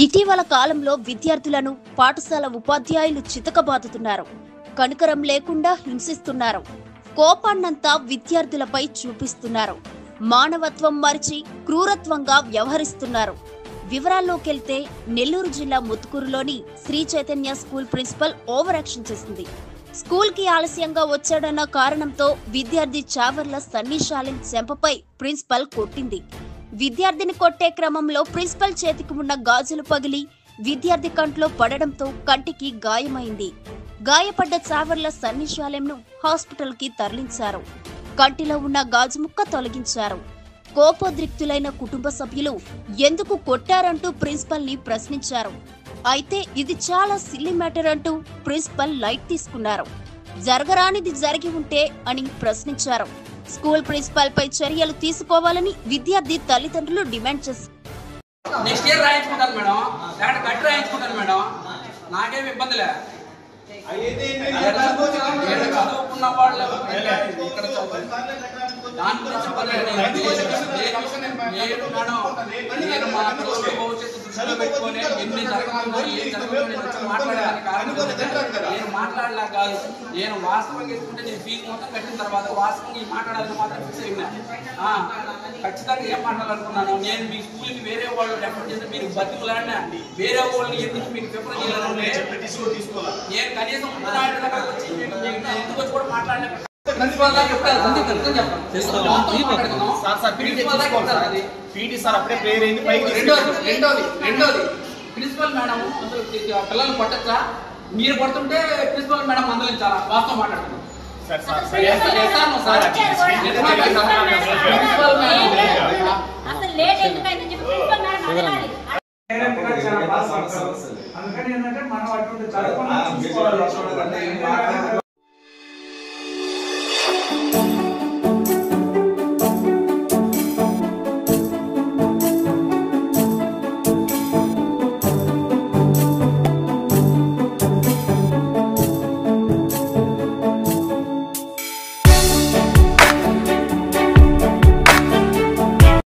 ఇటీవల కాలంలో విద్యార్థులను పాఠశాల ఉపాధ్యాయులు చితకబాదుతున్నారు. కనికరం లేకుండా హింసిస్తున్నారు. కోపాన్నంతా విద్యార్థులపై చూపిస్తున్నారు. మానవత్వం మరిచి క్రూరత్వంగా వ్యవహరిస్తున్నారు. వివరాల్లోకెళ్తే నెల్లూరు జిల్లా ముత్తుకూరులోని Sri Chaitanya school principal over action చేసింది. స్కూల్ కి ఆలస్యంగా వచ్చాడన్న కారణంతో విద్యార్థి చావర్ల సన్నీ షాలిన్ చెంపపై ప్రిన్సిపల్ కొట్టింది. విద్యార్థిని కొట్టే క్రమంలో ప్రిన్సిపల్ చేతికి ఉన్న గాజులు పగిలి విద్యార్థి కంట్లో పడడంతో కంటికి గాయమైంది. గాయపడ్డ చావర్ల సన్నీ షాలిన్ను హాస్పిటల్ కి తరలించారు. కంటిలో ఉన్న గాజు ముక్క తొలగించారు. కోపోద్రిక్తులైన కుటుంబ సభ్యులు ఎందుకు కొట్టారంటూ ప్రిన్సిపల్ ని ప్రశ్నించారు. అయితే ఇది చాలా సిల్లీ మ్యాటర్ అంటూ ప్రిన్సిపల్ లైట్ తీసుకున్నారు. జరగరానిది జరిగి ఉంటే అని ప్రశ్నించారు. స్కూల్ ప్రిన్సిపల్ పై చర్యలు తీసుకోవాలని విద్యార్థి తల్లిదండ్రులు డిమాండ్ చేశారు. నెక్స్ట్ ఇయర్ రాయించుకుంటాను మేడం, లేకపోతే గట్టి రాయించుకుంటాను మేడం, నాకేం ఇబ్బంది లే. చదువుకున్న వాళ్ళు ఇక్కడ దాని గురించి నేను మా పిల్లల భవిష్యత్తు దృష్టిలో పెట్టుకొని ఎన్ని జరగకుండా ఏం జరగకుండా నేను వచ్చి మాట్లాడడానికి కారణం నేను మాట్లాడలా కాదు. నేను వాస్తవంగా వేసుకుంటే నేను ఫీజు మొత్తం కట్టిన తర్వాత వాస్తవంగా ఈ మాట్లాడాలని మాత్రం ఫిక్స్ అయినా ఖచ్చితంగా ఏం మాట్లాడాలనుకున్నాను. నేను మీ స్కూల్కి వేరే వాళ్ళు రెఫర్ చేస్తే మీరు బతుకులాడినా వేరే వాళ్ళని ఎందుకు మీకు ప్రిఫర్ చేయాలని నేను కనీసం ఎందుకు వచ్చి కూడా మాట్లాడలే. ప్రిన్సిపల్ దాకా రెండోది ప్రిన్సిపల్ మేడం పిల్లల్ని కొట్టచ్చా? మీరు కొడుతుంటే ప్రిన్సిపల్ మేడం మందలించాలా? వాస్తవం మాట్లాడుతున్నాం. అందుకని ఏంటంటే మనం అటువంటి చదువుకుని